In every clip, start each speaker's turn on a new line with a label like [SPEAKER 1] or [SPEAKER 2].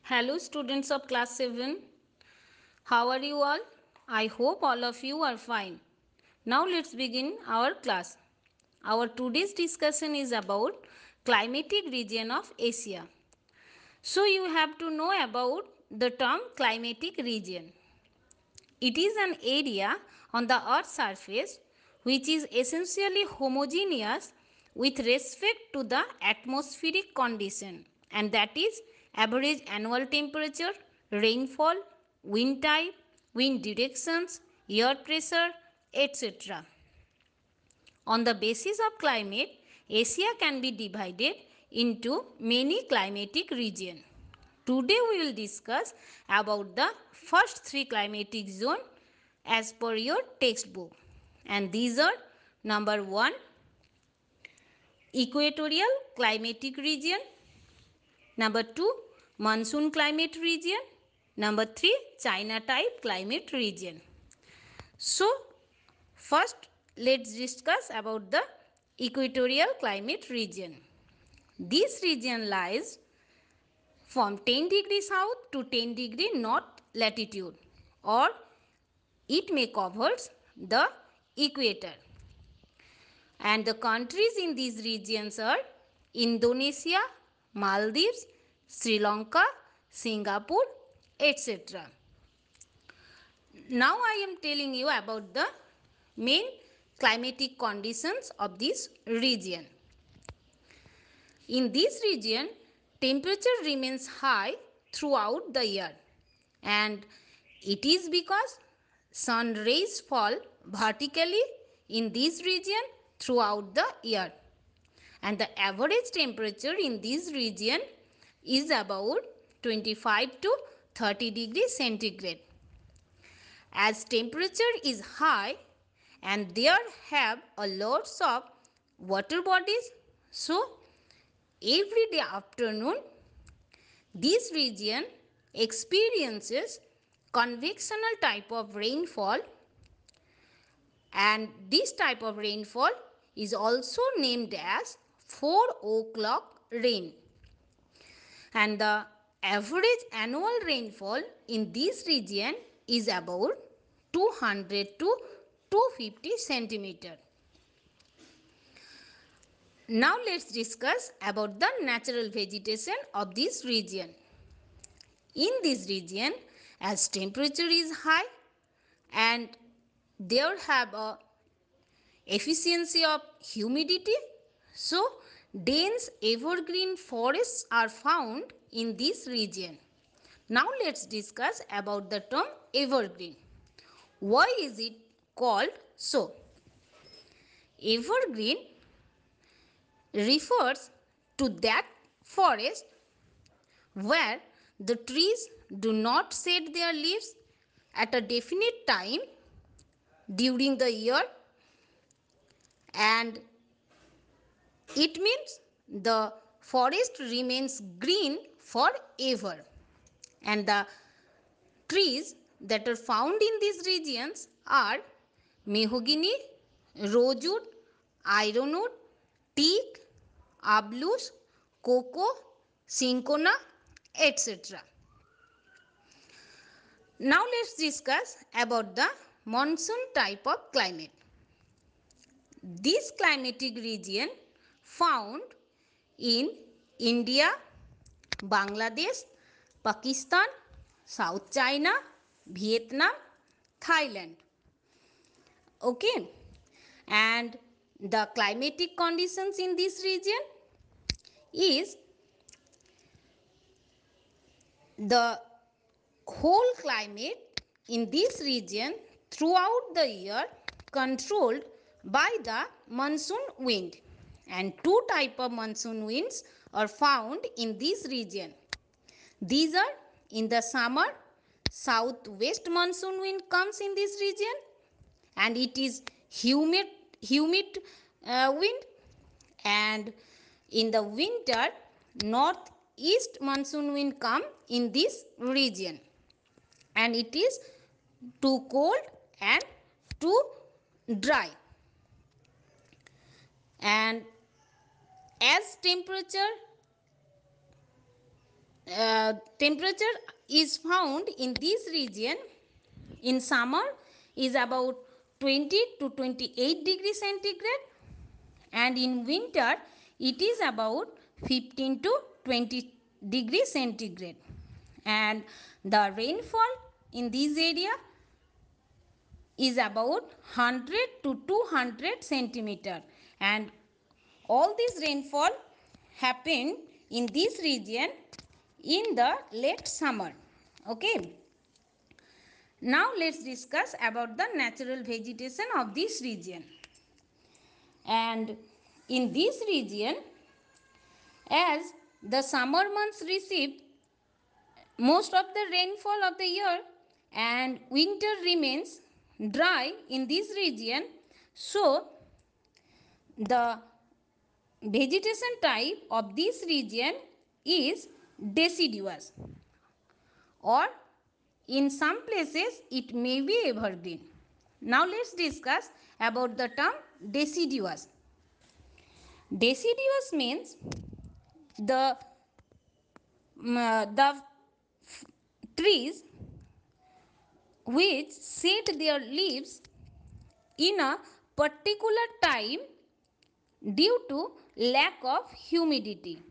[SPEAKER 1] Hello, students of class 7. How are you all? I hope all of you are fine. Now, let's begin our class. Our today's discussion is about climatic region of Asia. So, you have to know about the term climatic region. It is an area on the earth's surface which is essentially homogeneous with respect to the atmospheric condition, and that is average annual temperature, rainfall, wind type, wind directions, air pressure, etc. On the basis of climate, Asia can be divided into many climatic regions. Today we will discuss about the first three climatic zone as per your textbook, and these are: number 1, equatorial climatic region; number 2, monsoon climate region; number 3, China type climate region. So first let's discuss about the equatorial climate region. This region lies from 10 degree south to 10 degree north latitude, or it may covers the equator. And the countries in these regions are Indonesia, Maldives, Sri Lanka, Singapore, etc. Now I am telling you about the main climatic conditions of this region. In this region, temperature remains high throughout the year, and it is because sun rays fall vertically in this region throughout the year, and the average temperature in this region is about 25 to 30 degrees centigrade. As temperature is high and there have a lots of water bodies, so every day afternoon this region experiences convectional type of rainfall, and this type of rainfall is also named as 4 o'clock rain. And the average annual rainfall in this region is about 200 to 250 centimeter. Now let's discuss about the natural vegetation of this region. In this region, as temperature is high and there have a efficiency of humidity, so dense evergreen forests are found in this region. Now let's discuss about the term evergreen. Why is it called so? Evergreen refers to that forest where the trees do not shed their leaves at a definite time during the year, and it means the forest remains green forever. And the trees that are found in these regions are mahogany, rosewood, ironwood, teak, ablus, cocoa, cinchona, etc. Now let's discuss about the monsoon type of climate. This climatic region found in India, Bangladesh, Pakistan, South China, Vietnam, Thailand. Okay, and the climatic conditions in this region is the whole climate in this region throughout the year controlled by the monsoon wind, and two type of monsoon winds are found in this region. These are: in the summer, southwest monsoon wind comes in this region, and it is humid wind. And in the winter, northeast monsoon wind come in this region, and it is too cold and too dry. And as temperature temperature is found in this region in summer is about 20 to 28 degrees centigrade, and in winter it is about 15 to 20 degrees centigrade, and the rainfall in this area is about 100 to 200 centimeter, and all this rainfall happened in this region in the late summer. Okay. Now let's discuss about the natural vegetation of this region. And in this region, as the summer months receive most of the rainfall of the year and winter remains dry in this region, so the vegetation type of this region is deciduous, or in some places it may be evergreen. Now let's discuss about the term deciduous. Deciduous means the trees which shed their leaves in a particular time due to lack of humidity,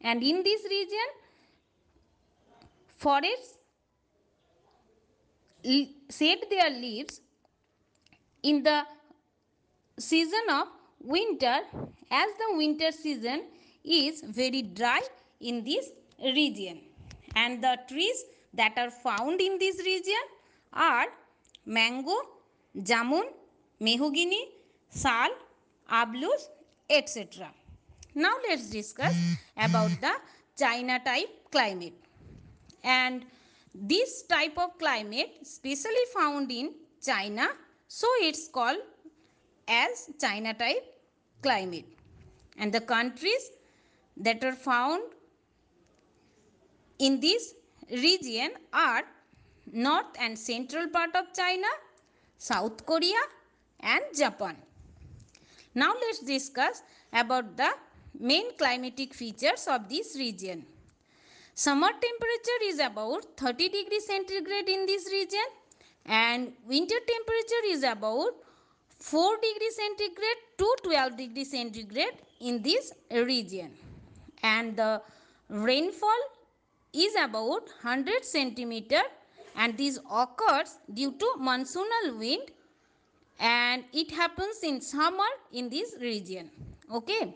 [SPEAKER 1] and in this region forests shed their leaves in the season of winter, as the winter season is very dry in this region, and the trees that are found in this region are mango, jamun, mahogany, sal, ablus, etc. Now let's discuss about the China type climate, and this type of climate specially found in China, so it's called as China type climate. And the countries that are found in this region are north and central part of China, South Korea and Japan. Now let's discuss about the main climatic features of this region. Summer temperature is about 30 degrees centigrade in this region, and winter temperature is about 4 degrees centigrade to 12 degrees centigrade in this region, and the rainfall is about 100 centimeter, and this occurs due to monsoonal wind, and it happens in summer in this region. Okay.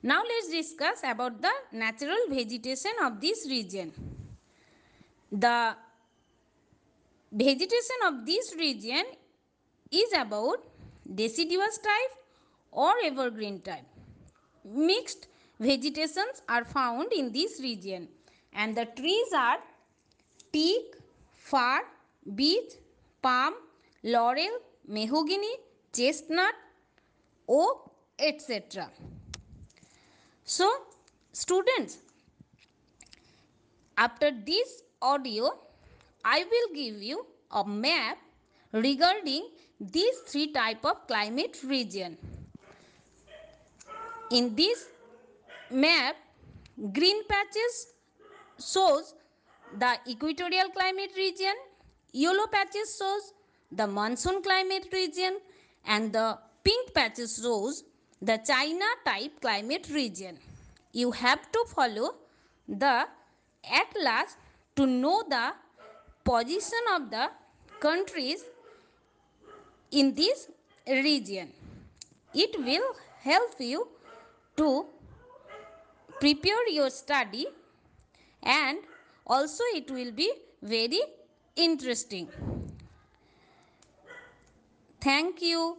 [SPEAKER 1] Now let's discuss about the natural vegetation of this region. The vegetation of this region is about deciduous type or evergreen type. Mixed vegetations are found in this region, and the trees are teak, fir, beech, palm, laurel, mahogany, chestnut, oak, etc. So, students, after this audio, I will give you a map regarding these three type of climate region. In this map, green patches shows the equatorial climate region, yellow patches shows the monsoon climate region, and the pink patches shows the China type climate region. You have to follow the atlas to know the position of the countries in this region. It will help you to prepare your study, and also it will be very interesting. Thank you.